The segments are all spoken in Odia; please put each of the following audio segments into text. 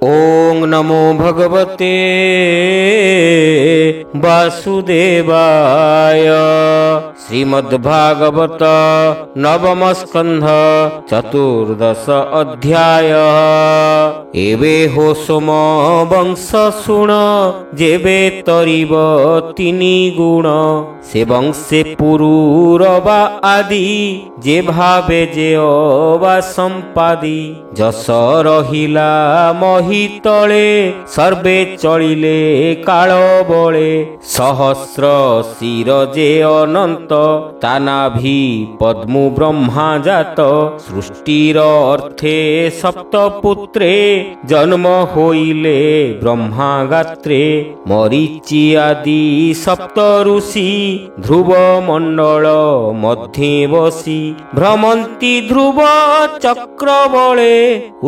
ओं नमो भगवते वासुदेवाय। श्रीमद्भागवत नवम स्कंध चतुर्दश अध्याय। एवे हो सोम वंश शुण जेबे तरिब तिनि गुण से वंशे पुरुरवा आदि जे भावे जे अवा संपादी जस रहिला मही तले सर्वे चलिले काल बळे सहस्र शिर जे अनंत तानाभि पद्मु ब्रह्मा जात सृष्टिर अर्थे सप्तपुत्रे जन्म होइले ब्रह्मा गात्रे मरीचि आदि सप्त ऋषि ध्रुव मंडल मध्ये बसी भ्रमंती ध्रुव चक्र बळे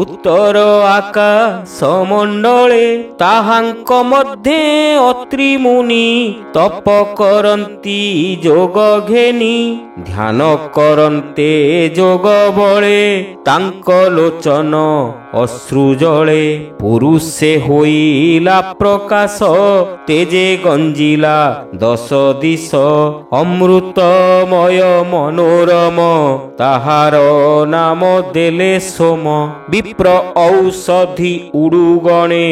उत्तर आकाश मंडले ताहांक मध्ये अत्रि मुनि तप करंती जोग घेनी ध्यान करंते जोग बळे तांक लोचन अश्रु जळे पुरुषे होइला प्रकाश तेजे गंजिला दश दिश अमृतमय मनोरम ताहार नाम देले सोम विप्र औषधि उडुगणे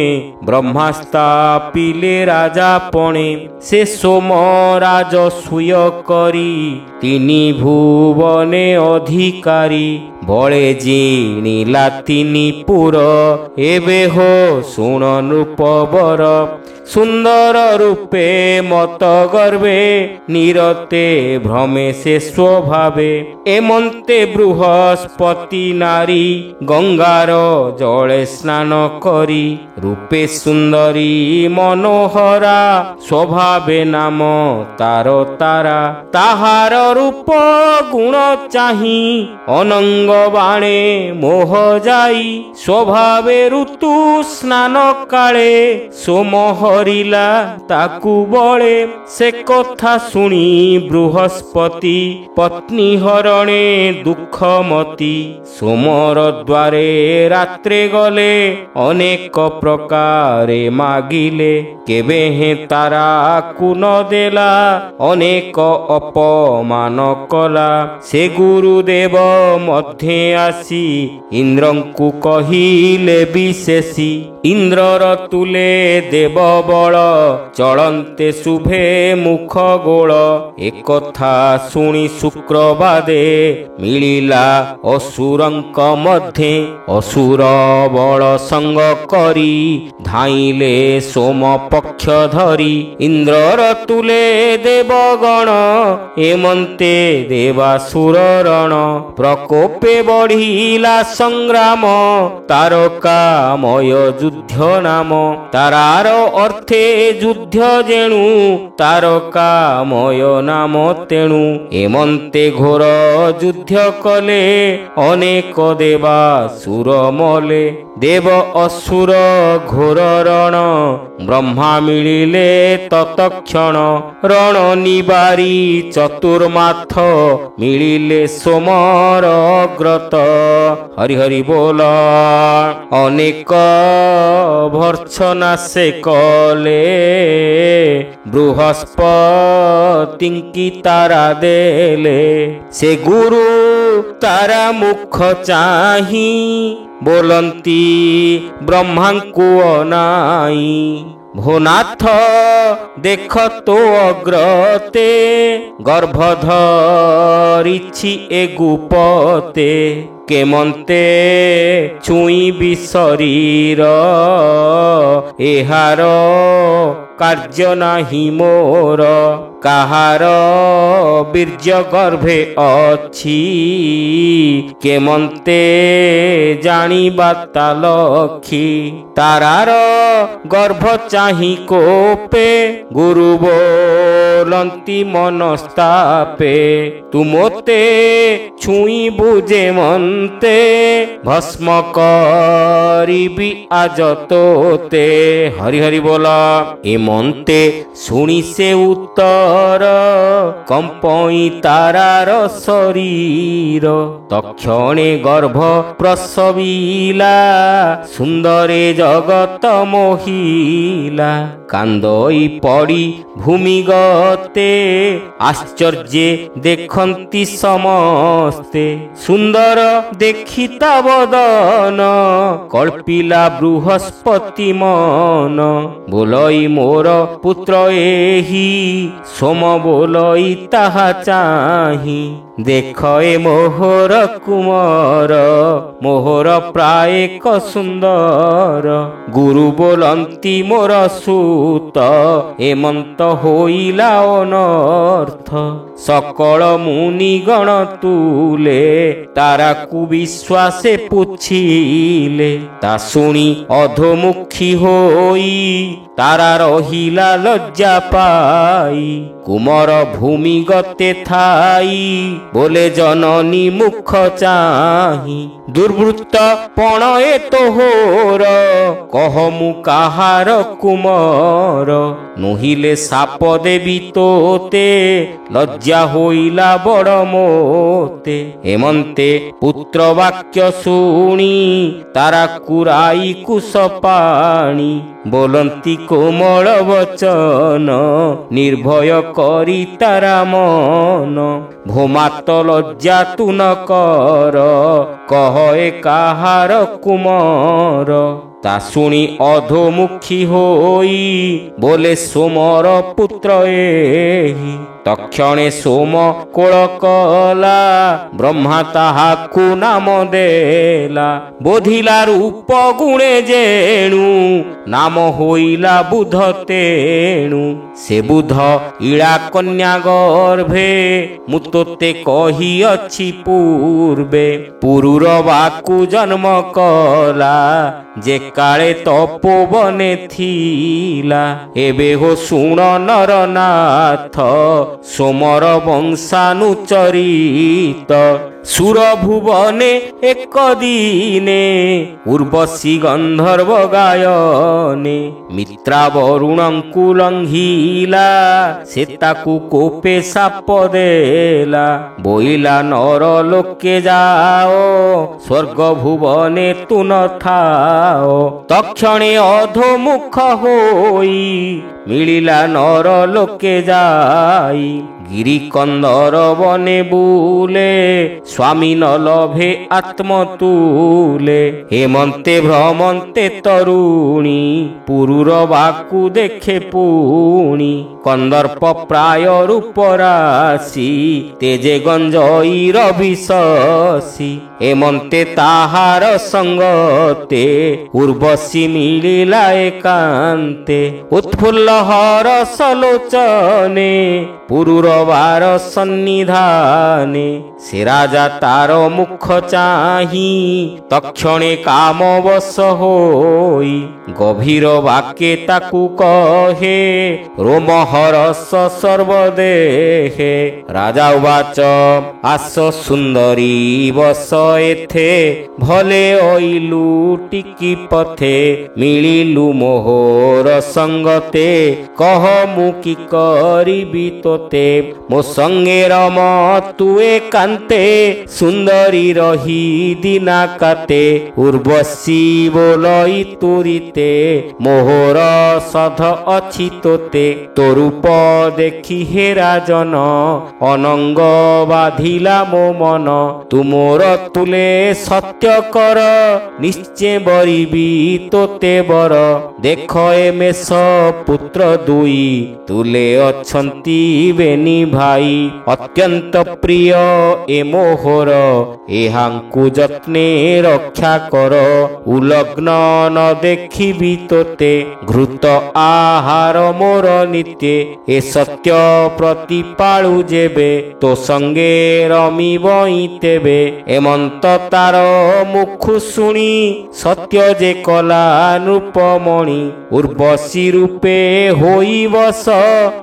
ब्रह्मास्तापिले राजा पणे से सोम राज सुय करी तिनि भुवने अधिकारी बळे जिणिला तिनि पुर एबे हो शुण नृपवर सुंदर रूपे मत गर्भे निरते भ्रमे से स्वभावे एमंते बृहस्पति नारी गंगार जले स्नान करी रूपे सुंदरी मनोहरा स्वभावे नाम तारो तारा ताहार रूप गुण चाही अनंग बाणे मोह जाई स्वभावे ऋतु स्नान काले सोम हरिला ताकु बळे से कथा सुनी बृहस्पति पत्नी हरणे दुखमती सोमर द्वारे रात्रे गले अनेक प्रकारे मागिले केबे हे तारा कुन देला अनेक अपमान कला से गुरुदेव मध्ये आसी इंद्रंकु कहिले विशेषी इंद्रर तुले देव बल चलंते शुभे मुख गोल एक कथा सुनी शुक्रबादे मिलिला असुरंक मध्ये असुर बल संग करी धाइले सोम पक्ष धरी इंद्रर तुले देवगण एमंते देवासुर रण प्रकोपे बढ़िला संग्राम तारकामय युद्ध नाम तारार अर्थे युद्ध जेणु तारकामय नाम तेणु एमंते घोर युद्ध कले अनेक देवासुर मले देव असुर घोर रण ब्रह्मा मिलिले तत्क्षण रण निबारी चतुर्माथ मिलिले सोमर ग्रत हरि हरि बोल अनेक भर्त्सना से कले बृहस्पति तारा देले से गुरु तारा मुख चाही बोलंती ब्रह्मांकु अनाई भोनाथ देख तो अग्रते गर्भधरिछि ए गुपते केमंते छुई भी शरीर एहार कार्य नाही मोर काहार बीर्य गर्भे अछि केमंते जानिबा तालखी तारार गर्भ चाही कोपे गुरु बोल ବୋଲନ୍ତି ମନସ୍ତାପେ ତୁ ମୋତେ ଛୁଇଁବୁ ଯେ ମନ୍ତେ ଭସ୍ମ କରିବି ଆଜ ତୋତେ। ହରି ହରି ବୋଲ। ଏ ମନ୍ତେ ଶୁଣି ସେ ଉତ୍ତର କମ୍ପଇ ତାରାର ଶରୀର ତକ୍ଷଣେ ଗର୍ଭ ପ୍ରସବିଲା ସୁନ୍ଦରେ ଜଗତ ମୋହିଲା। କାନ୍ଦଇ ପଡ଼ି ଭୂମି ଗତେ ଆଶ୍ଚର୍ଯ୍ୟ ଦେଖନ୍ତି ସମସ୍ତେ ସୁନ୍ଦର ଦେଖି ତା ବଦନ କଳ୍ପିଲା ବୃହସ୍ପତି ମନ। ବୋଲଇ ମୋର ପୁତ୍ର ଏହି ସୋମ ବୋଲଇ ତାହା ଚାହିଁ ଦେଖ ଏ ମୋହର କୁମର ମୋହର ପ୍ରାୟ ଏକ ସୁନ୍ଦର। ଗୁରୁ ବୋଲନ୍ତି ମୋର ସୁତ ଏମନ୍ତ ହୋଇଲା ଅନର୍ଥ। ସକଳ ମୁନିଗଣ ତୁଲେ ତାରାକୁ ବିଶ୍ୱାସେ ପୁଛିଲେ ତା ଶୁଣି ଅଧୋମୁଖୀ ହୋଇ ତାରା ରହିଲା ଲଜ୍ଜା ପାଇ। କୁମର ଭୂମି ଗତେ ଥାଇ ବୋଲେ ଜନନୀ ମୁଖ ଚାହିଁ ଦୁର୍ବୃତ୍ତ ପଣ ଏ ତୋହର କହ ମୁଁ କାହାର କୁମର। ନୁହିଲେ ସାପ ଦେବି ତୋତେ ଲଜ୍ଜା ହୋଇଲା ବଡ଼ ମୋତେ। ଏମନ୍ତେ ପୁତ୍ର ବାକ୍ୟ ଶୁଣି ତାରା କୁରାଇ କୁଶ ପାଣି ବୋଲନ୍ତି କୋମଳ ବଚନ ନିର୍ଭୟ କରି ତାରା ମନ। ଭୋମାତ ଲଜ୍ଜା ତୁ ନ କର କହ ଏ କାହାର କୁମର। ତା ଶୁଣି ଅଧୋମୁଖୀ ହୋଇ ବୋଲେ ସୋମର ପୁତ୍ର ଏହି। ତକ୍ଷଣେ ସୋମ କୋଳ କଲା ବ୍ରହ୍ମା ତାହାକୁ ନାମ ଦେଲା। ବୋଧିଲା ରୂପ ଗୁଣେ ଯେଣୁ ନାମ ହୋଇଲା ବୁଧ ତେଣୁ। ସେ ବୁଧ ଇଳା କନ୍ୟା ଗର୍ଭେ ମୁଁ ତୋତେ କହିଅଛି ପୂର୍ବେ। ପୁରୁର ବାକୁ ଜନ୍ମ କଲା ଯେ କାଳେ ତପୋବନେ ଥିଲା। ଏବେ ହୋ ଶୁଣ ନରନାଥ ସୋମର ବଂଶାନୁଚରିତ। ସୁର ଭୁବନେ ଏକ ଦିନେ ଉର୍ବଶୀ ଗନ୍ଧର୍ବ ଗାୟନେ ମିତ୍ରା ବରୁଣଙ୍କୁ ଲଙ୍ଘିଲା ସେ ତାକୁ କୋପେ ସାପ ଦେଲା। ବୋଇଲା ନର ଲୋକେ ଯାଅ ସ୍ୱର୍ଗ ଭୁବନେ ତୁ ନ ଥାଅ। ତକ୍ଷଣେ ଅଧୋମୁଖ ହୋଇ ମିଳିଲା ନର ଲୋକେ ଯାଇ। ଗିରି କନ୍ଦର ବନେ ବୁଲେ ସ୍ୱାମୀ ନ ଲଭେ ଆତ୍ମ ତୁଲେ। ହେମନ୍ତେ ଭ୍ରମନ୍ତେ ତରୁଣୀ ପୁରୁର ବାକୁ ଦେଖେ ପୁଣି। କନ୍ଦର୍ପ ପ୍ରାୟ ରୂପ ରାଶି ତେଜେ ଗଞ୍ଜଇର ବିଶସି। ହେମନ୍ତେ ତାହାର ସଙ୍ଗତେ ଉର୍ବଶୀ ମିଳିଲା ଏକାନ୍ତେ। ଉତ୍ଫୁଲ୍ଲ ହରସ ଲୋଚନେ ପୁରୁର ବାର ସନ୍ନିଧାନେ। ସେ ରାଜା ତାର ମୁଖ ଚାହିଁ ତକ୍ଷଣେ କାମ ବଶ ହୋଇ। ଗଭୀର ବାକେ ତାକୁ କହେ ରୋମହରସ ସର୍ବଦେହେ। ରାଜା ଉବାଚ ଆସ ସୁନ୍ଦରୀ ବସ ଏଥେ ଭଲେ ଅଇଲୁ ଟିକି ପଥେ। ମିଳିଲୁ ମୋହର ସଙ୍ଗତେ କହ ମୁଁ କି କରିବି ତୋତେ। ମୋ ସଙ୍ଗେ ରମ ତୁ ଏକାନ୍ତେ ସୁନ୍ଦରୀ ରହି ଦିନା କାତେ। ଉର୍ବଶୀ ବୋଲଇ ତୁରିତେ ମୋହର ସଧ ଅଛି ତୋତେ। ତୋ ରୂପ ଦେଖି ହେ ରାଜନ ଅନଙ୍ଗ ବାଧିଲା ମୋ ମନ। ତୁମର ତୁଲେ ସତ୍ୟ କର ନିଶ୍ଚୟ ବରିବି ତୋତେ ବର। ଦେଖ ଏ ମେଷ ପୁତ୍ର ଦୁଇ ତୁଲେ ଅଛନ୍ତି ବେନି ଭାଇ। ଅତ୍ୟନ୍ତ ପ୍ରିୟ ଏ ମୋହର ଏହାଙ୍କୁ ଯତ୍ନେ ରକ୍ଷା କର। ଉଲଗ୍ନ ନ ଦେଖିବି ତୋତେ ଘୃତ ଆହାର ମୋର ନିତ୍ୟ। ଏ ସତ୍ୟ ପ୍ରତିପାଳୁ ଯେବେ ତୋ ସଙ୍ଗେ ରମିବଇ ତେବେ। ଏମନ୍ତ ହେମନ୍ତ ତାର ମୁଖୁ ଶୁଣି ସତ୍ୟ ଯେ କଲା ନୃପମଣି ଉର୍ବଶୀ ରୂପେ ହୋଇ ବସ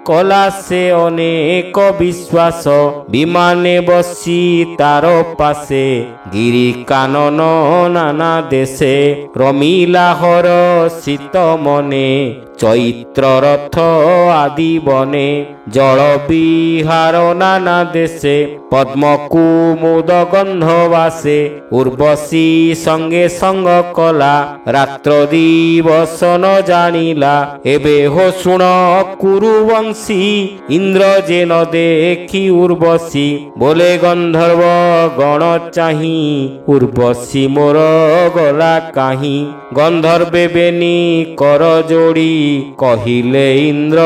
କଲା ସେ ଅନେକ ବିଶ୍ୱାସ ବିମାନେ ବସି ତାର ପାଶେ ଗିରି କାନନ ନାନା ଦେଶେ ରମିଲା ହର ଶୀତ ମନେ ଚୈତ୍ର ରଥ ଆଦି ବନେ ଜଳ ବିହାର ନାନା ଦେଶେ ପଦ୍ମ କୁମୁଦ ଗନ୍ଧ ବାସେ ଉର୍ବଶୀ ସଙ୍ଗେ ସଙ୍ଗ କଲା ରାତ୍ର ଦିବସ ନ ଜାଣିଲା ଏବେ ହୋ ଶୁଣ କୁରୁବଂଶୀ ଇନ୍ଦ୍ର ଯେ ନ ଦେଖି ଉର୍ବଶୀ ବୋଲେ ଗନ୍ଧର୍ବ ଗଣ ଚାହିଁ ଉର୍ବଶୀ ମୋର ଗଲା କାହିଁ ଗନ୍ଧର୍ବେ ବେନି କର ଯୋଡ଼ି କହିଲେ ଇନ୍ଦ୍ର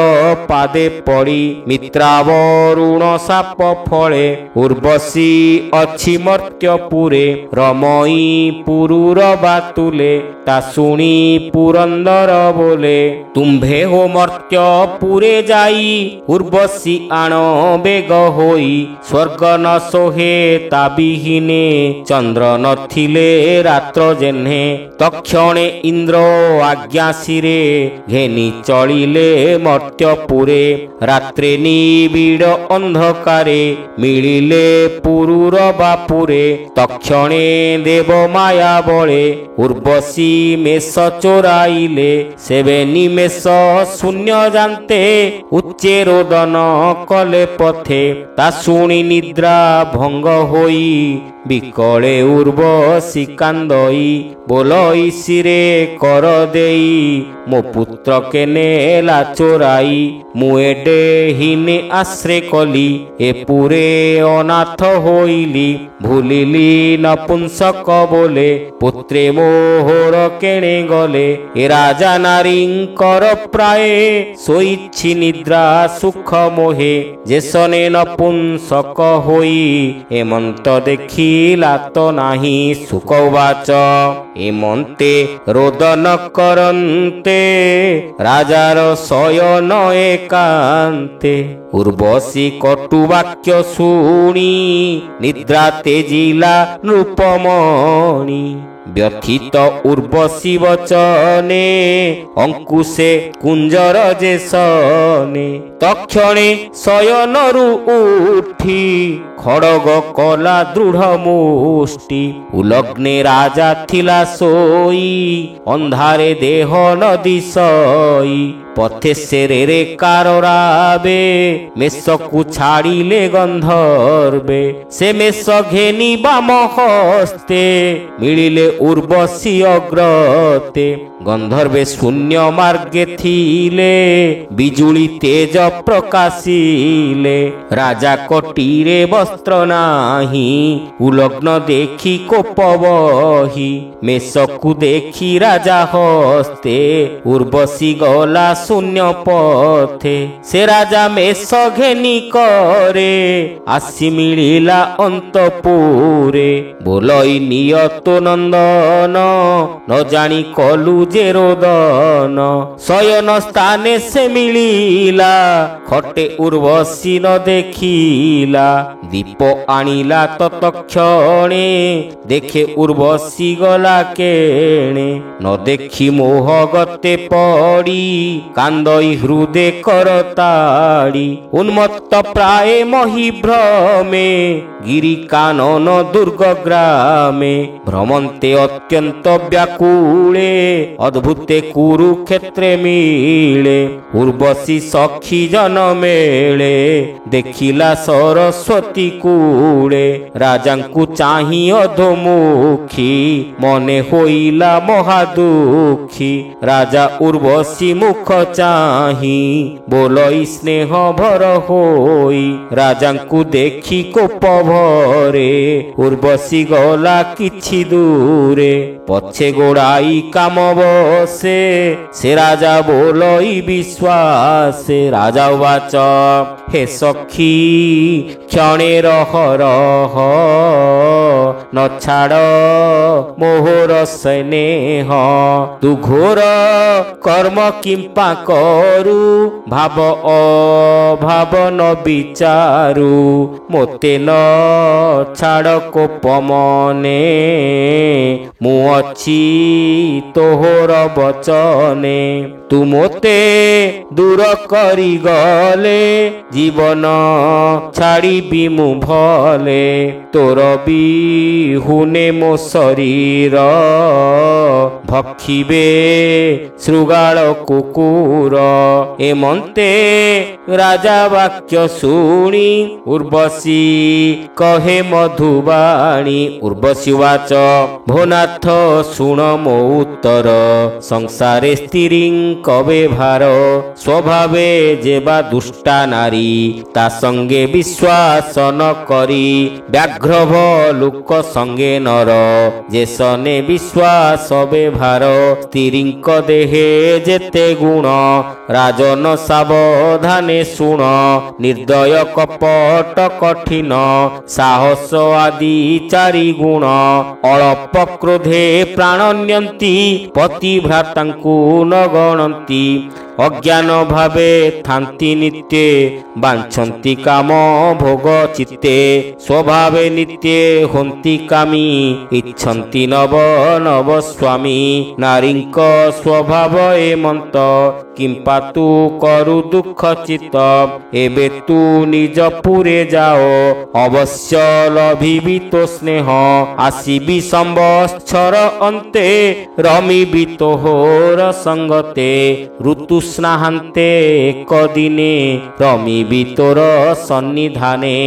ପାଦେ ପଡ଼ି ମିତ୍ରାବରୁଣ ସାପ ଫଳେ ଉର୍ବଶୀ ଅଛି ମର୍ତ୍ତ୍ୟପୁରେ ରମଇ ପୁରୁର ବାତୁଲେ ତା ଶୁଣି ପୁରନ୍ଦର ବୋଲେ ତୁମ୍ଭେ ହୋ ମର୍ତ୍ତ୍ୟପୁରେ ଯାଇ ଉର୍ବଶୀ ଆଣ ବେଗ ହୋଇ ସ୍ୱର୍ଗ ନ ସୋହେ ତା ବିହୀନେ ଚନ୍ଦ୍ର ନଥିଲେ ରାତ୍ର ଜେହ୍ନେ ତକ୍ଷଣେ ଇନ୍ଦ୍ର ଆଜ୍ଞା ଶିରେ ଘେନି ଚଳିଲେ ମର୍ତ୍ତ୍ୟପୁରେ ରାତ୍ରେ ନିବିଡ଼ ଅନ୍ଧକାରେ ମିଳିଲେ ପୁରୁର ବାପୁରେ ତକ୍ଷଣେ ଦେବ ମାୟା ବଳେ ଉର୍ବଶୀ ମେଷ ଚୋରାଇଲେ ସେବେ ନିମେଷ ଶୂନ୍ୟ ଜାନ୍ତେ ଉଚ୍ଚେ ରୋଦନ କଲେ ପଥେ ତା ଶୁଣି ନିଦ୍ରା ଭଙ୍ଗ ହୋଇ ବିକଳେ ଉର୍ବଶୀ କାନ୍ଦଇ ବୋଲଇ ଶିରେ କର ଦେଇ ମୋ ପୁତ୍ର କେନେଲା ଚୋରାଇ ମୁଁ ଏଡେ ହିନେ ଆଶ୍ରେ କଲି ଏ ପୁରେ ଅନାଥ ହୋଇଲି ଭୁଲିଲି ନପୁଂସକ ବୋଲେ ପୁତ୍ରେ ମୋହର କେଣେ ଗଲେ ଏ ରାଜା ନାରୀଙ୍କର ପ୍ରାୟ ଶୋଇଛି ନିଦ୍ରା ସୁଖ ମୋହେ ଯେସନେ ନପୁଂସକ ହୋଇ ଏମନ୍ତ ଦେଖିଲା ତ ନାହିଁ ସୁକବାଚ ଏମନ୍ତେ ରୋଦନ କରନ୍ତେ ରାଜାର ଶୟନ ଏକାନ୍ତେ ଉର୍ବଶୀ କଟୁ ବାକ୍ୟ ଶୁଣି ନିଦ୍ରା ତେଜିଲା ନୃପମଣି ବ୍ୟଥିତ ଉର୍ବଶୀ ବଚନେ ଅଙ୍କୁଶେ କୁଞ୍ଜର ଯେସନେ ତକ୍ଷଣେ ଶୟନରୁ ଉଠି ଖଡ଼ଗ କଲା ଦୃଢ଼ ମୁଷ୍ଟି ଉଲଗ୍ନେ ରାଜା ଥିଲା ଶୋଇ ଅନ୍ଧାରେ ଦେହ ନ ଦିଶଇ ପଥେ ସେରେ କାରରାବେ ମେଷକୁ ଛାଡ଼ିଲେ ଗନ୍ଧର୍ବେ ସେ ମେଷ ଘେନି ବାମ ହସ୍ତେ ମିଳିଲେ ଉର୍ବଶୀ ଅଗ୍ରତେ ଗନ୍ଧର୍ବେ ଶୂନ୍ୟ ମାର୍ଗେ ଥିଲେ ବିଜୁଳି ତେଜ ପ୍ରକାଶିଲେ ରାଜା କଟିରେ ବସ୍ତ୍ର ନାହିଁ ଉଲଗ୍ନ ଦେଖି କୋପ ବହି ମେଷକୁ ଦେଖି ରାଜା ହସ୍ତେ ଉର୍ବଶୀ ଗଲା ଶୂନ୍ୟ ପଥେ ସେ ରାଜା ମେଷ ଘେନି କରେ ଆସି ମିଳିଲା ଅନ୍ତପୁରେ ବୋଲଇ ନିୟତ ନନ୍ଦନ ନ ଜାଣି କଲୁ ଯେ ରୋଦନ ଶୟନ ସ୍ଥାନେ ସେ ମିଳିଲା ଖଟେ ଉର୍ବଶୀ ନ ଦେଖିଲା ଦୀପ ଆଣିଲା ତତକ୍ଷଣେ ଦେଖେ ଉର୍ବଶୀ ଗଲା କେଣେ ନ ଦେଖି ମୋହ ଗତେ ପଡ଼ି କାନ୍ଦଇ ହୃଦେ କରତାଡ଼ି ଉନ୍ମତ୍ତ ପ୍ରାୟ ମହିଭ୍ରମେ ଗିରି କାନନ ଦୁର୍ଗ ଗ୍ରାମେ ଭ୍ରମନ୍ତେ ଅତ୍ୟନ୍ତ ବ୍ୟାକୁଳେ ଅଦ୍ଭୁତେ କୁରୁକ୍ଷେତ୍ରେ ମିଳେ ଉର୍ବଶୀ ସଖୀ ଜନ ମେଳେ ଦେଖିଲା ସରସ୍ୱତୀ କୂଳେ ରାଜାଙ୍କୁ ଚାହିଁ ଅଧୋମୁଖୀ ମନେ ହୋଇଲା ମହାଦୁଃଖୀ ରାଜା ଉର୍ବଶୀ ମୁଖ ଚାହିଁ ବୋଲଇ ସ୍ନେହ ଭର ହୋଇ ରାଜାଙ୍କୁ ଦେଖି କୋପ ଭରେ ଉର୍ବଶୀ ଗଲା କିଛି ଦୂରେ ପଛେ ଗୋଡ଼ାଇ କାମ ବସେ ସେ ରାଜା ବୋଲଇ ବିଶ୍ୱାସେ। ରାଜା ଉବାଚ ହେ ସଖୀ କ୍ଷଣେ ରହ ରହ ନ ଛାଡ଼ ମୋହର ସ୍ନେହ। ତୁ ଘୋର କର୍ମ କିମ୍ପା କରୁ ଭାବ ଅଭାବ ନ ବିଚାରୁ। ମୋତେ ନ ଛାଡ଼ କୋପ ମନେ ମୁଁ ଅଛି ତୋହର ବଚନେ। ତୁ ମୋତେ ଦୂର କରିଗଲେ ଜୀବନ ଛାଡ଼ିବି ମୁଁ ଭଲେ। ତୋର ବିହୁନେ ମୋ ଶରୀର ଭକ୍ଷିବେ ଶୃଗାଳ କୁକୁର। ଏମନ୍ତେ ରାଜା ବାକ୍ୟ ଶୁଣି ଉର୍ବଶୀ କହେ ମଧୁବାଣୀ। ଉର୍ବଶୀ ଉବାଚ ଭୋନାଥ ଶୁଣ ମୋ ଉତ୍ତର। ସଂସାରେ ସ୍ତ୍ରୀଙ୍କ ବ୍ୟବହାର ସ୍ୱଭାବେ ଯେବା ଦୁଷ୍ଟା ନାରୀ। ତା ସଙ୍ଗେ ବିଶ୍ୱାସ ନ କରି ବ୍ୟାଘ୍ର ଭଲୁକ ସଙ୍ଗେ ନର। ଯେ ସନେ ବିଶ୍ୱାସ ବ୍ୟବହାର ସ୍ତ୍ରୀଙ୍କ ଦେହେ ଯେତେ ଗୁଣ। ରାଜନ ସାବଧାନେ ଶୁଣ ନିର୍ଦ୍ଦୟ କପଟ କଠିନ ସାହସ ଆଦି ଚାରି ଗୁଣ। ଅଳପ କ୍ରୋଧେ ପ୍ରାଣ ନିଅନ୍ତି ପତିଭ୍ରାତାଙ୍କୁ ନ ଗଣନ୍ତି। ଅଜ୍ଞାନ ଭାବେ ଥାନ୍ତି ନିତ୍ୟେ ବାଞ୍ଛନ୍ତି କାମ ଭୋଗ ଚିତ୍ତେ। ସ୍ୱଭାବେ ନିତ୍ୟେ ହନ୍ତି କାମୀ ଇଚ୍ଛନ୍ତି ନବ ନବ ସ୍ୱାମୀ। ନାରୀଙ୍କ ସ୍ୱଭାବ ଏମନ୍ତ କିମ୍ପା ତୁ କରୁ ଦୁଃଖ ଚିତ୍ତ। ଏବେ ତୁ ନିଜ ପୁରେ ଯାଅ ଅବଶ୍ୟ ଲଭିବି ତୋ ସ୍ନେହ। ଆସିବି ସମ୍ବତ୍ସର ଅନ୍ତେ ରମିବି ତୋହର ସଙ୍ଗତେ। ଋତୁସ୍ନାହାନ୍ତେ ଏକ ଦିନେ ରମିବି ତୋର ସନ୍ନିଧାନେ।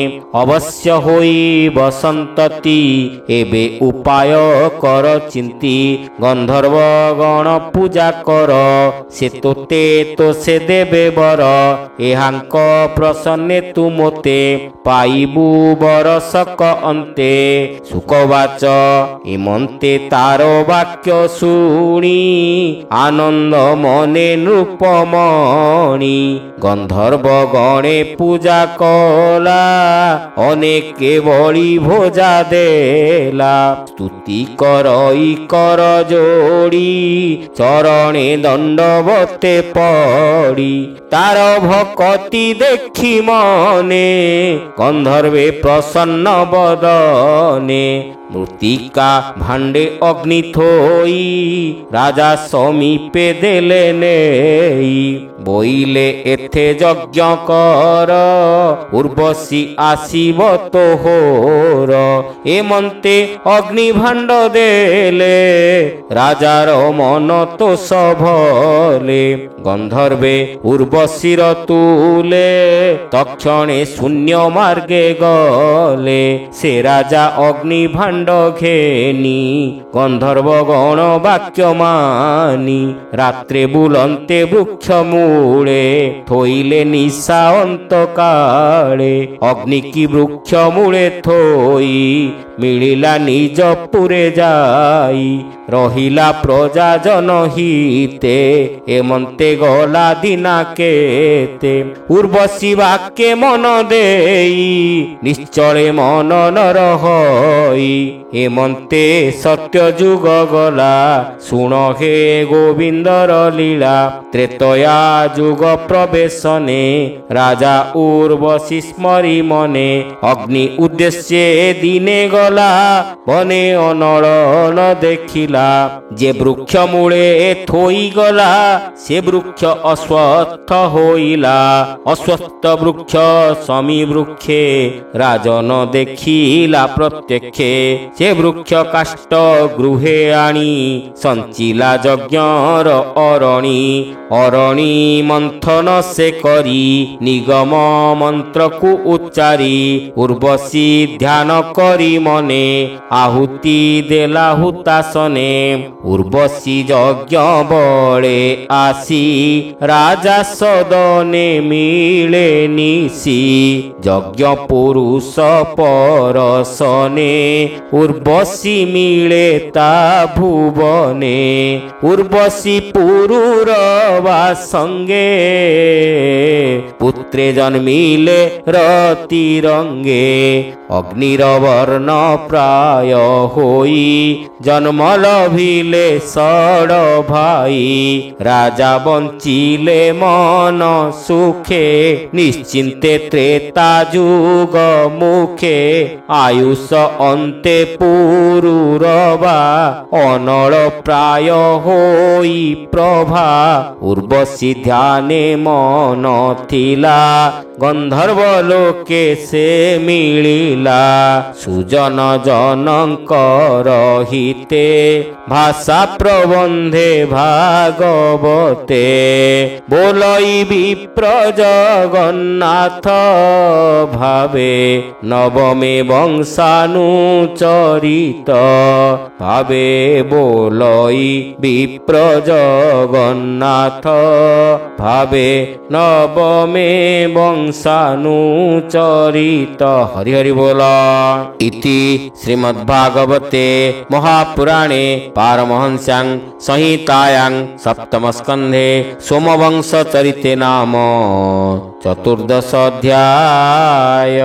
ଅବଶ୍ୟ ହୋଇ ବସନ୍ତତି ଏବେ ଉପାୟ କର ଚିନ୍ତି। ଗନ୍ଧର୍ବ ଗଣ ପୂଜା କର ସେ ତୋତେ ତ ସେ ଦେବେ ବର। ଏହାଙ୍କ ପ୍ରସନ୍ନେ ତୁ ମୋତେ ପାଇବୁ ବରଷକ ଅନ୍ତେ। ଶୁକବାଚ ଏମନ୍ତେ ତାର ବାକ୍ୟ ଶୁଣି ଆନନ୍ଦ ମନେ ନୃପମଣି। ଗନ୍ଧର୍ବ ଗଣେ ପୂଜା କଲା ଅନେକେ ବଳି ଭୋଜା ଦେଲା। ସ୍ତୁତି କରଇ କର ଯୋଡ଼ି ଚରଣେ ଦଣ୍ଡବତେ ପଡ଼ି। ତାର ଭକତି ଦେଖି ମନେ ଗନ୍ଧର୍ବେ ପ୍ରସନ୍ନ ବଦନେ। ମୃତ୍ତିକା ଭାଣ୍ଡେ ଅଗ୍ନି ଥୋଇ ରାଜା ସମୀପେ ଦେଲେ ନେଇ। ବୋଇଲେ ଏଥେ ଯଜ୍ଞ କର ଉର୍ବଶୀ ଆସିବ ତୋହର। ଏମନ୍ତେ ଅଗ୍ନି ଭାଣ୍ଡ ଦେଲେ ରାଜାର ମନ ତୋଷ ଭଲେ। ଗନ୍ଧର୍ବେ ଉର୍ବଶୀର ତୁଲେ ତକ୍ଷଣେ ଶୂନ୍ୟ ମାର୍ଗେ ଗଲେ। ସେ ରାଜା ଅଗ୍ନି ଭାଣ୍ଡ ଘେନି ଗନ୍ଧର୍ବ ଗଣ ବାକ୍ୟ ମାନି। ରାତ୍ରେ ବୁଲନ୍ତେ ବୃକ୍ଷ ମୂଳେ ଥୋଇଲେ ନିଶା ଅନ୍ତକାଳେ। ଅଗ୍ନି କି ବୃକ୍ଷ ମୂଳେ ଥୋଇ ମିଳିଲା ନିଜ ପୁରେ ଯାଇ। ରହିଲା ପ୍ରଜା ଜନ ହିତେ ଏମନ୍ତେ ଗଲା ଦିନା କେତେ। ଉର୍ବଶୀ ବାକ୍যে ମନ ଦେଇ ନିଶ୍ଚଳେ ମନ ନ ରହଇ। ଏମନ୍ତେ ସତ୍ୟ ଯୁଗ ଗଲା ଶୁଣ ହେ ଗୋବିନ୍ଦର ଲୀଳା। ତ୍ରେତୟା ଯୁଗ ପ୍ରବେଶନେ ରାଜା ଉର୍ବଶୀ ସ୍ମରି ମନେ। ଅଗ୍ନି ଉଦ୍ଦେଶ୍ये ଦିନେ ଗଲା ବନେ ଅନଳ ନ ଦେଖିଲା। ଯେ ବୃକ୍ଷ ମୂଳେ ଥୋଇ ଗଲା ସେ ବୃକ୍ଷ ଅଶ୍ୱତ୍ଥ ହୋଇଲା। ଅଶ୍ୱତ୍ଥ ବୃକ୍ଷ ସମୀ ବୃକ୍ଷେ ରାଜନ ଦେଖିଲା ପ୍ରତ୍ୟକ୍ଷେ। ସେ ବୃକ୍ଷ କାଷ୍ଠ ଗୃହେ ଆଣି ସଞ୍ଚିଲା ଯଜ୍ଞର ଅରଣି। ଅରଣି ମନ୍ଥନ ସେ କରି ନିଗମ ମନ୍ତ୍ରକୁ ଉଚ୍ଚାରି। ଉର୍ବଶୀ ଧ୍ୟାନ କରି ମନେ ଆହୁତି ଦେଲା ହୁତାସନେ। ଉର୍ବଶୀ ଯଜ୍ଞ ବଳେ ଆସି ରାଜା ସଦନେ ମିଳେ ନିଶି। ଯଜ୍ଞ ପୁରୁଷ ପରସନେ ଉର୍ବଶୀ ମିଳେ ତା ଭୁବନେ ଉର୍ବଶୀ ପୁରୁର ବା ସଙ୍ଗେ ପୁତ୍ରେ ଜନ୍ମିଲେ ରତି ରଙ୍ଗେ ଅଗ୍ନିର ବର୍ଣ୍ଣ ପ୍ରାୟ ହୋଇ ଜନ୍ମ ଲଭିଲେ ଷଡ଼ ଭାଇ ରାଜା ବଞ୍ଚିଲେ ମନ ସୁଖେ ନିଶ୍ଚିନ୍ତେ ତ୍ରେତା ଯୁଗ ମୁଖେ ଆୟୁଷ ଅନ୍ତେ ପୁରୁର ବା ଅନଳ ପ୍ରାୟ ହୋଇ ପ୍ରଭା ଉର୍ବଶୀ ଧ୍ୟାନେ ମନ ଥିଲା ଗନ୍ଧର୍ବ ଲୋକେ ସେ ମିଳିଲା ସୁଜନ ଜନଙ୍କର ହିତେ ଭାଷା ପ୍ରବନ୍ଧେ ଭାଗବତେ ବୋଲଇ ବିପ୍ର ଜଗନ୍ନାଥ ଭାବେ ନବମେ ବଂଶାନୁଚରିତ ଭାବେ ବୋଲଇ ବିପ୍ର ଜଗନ୍ନାଥ ଭାବେ ନବମେ ବଂଶାନୁଚରିତ। ହରି ହରି ବୋଲ। ଇତି ଶ୍ରୀମଦ୍ଭାଗବତେ ମହାପୁରାଣେ ପାରମହଂସ୍ୟାଂ ସଂହିତାୟାଂ ସପ୍ତମ ସ୍କନ୍ଧେ सोमवंश चरिते नाम चतुर्दश अध्याय।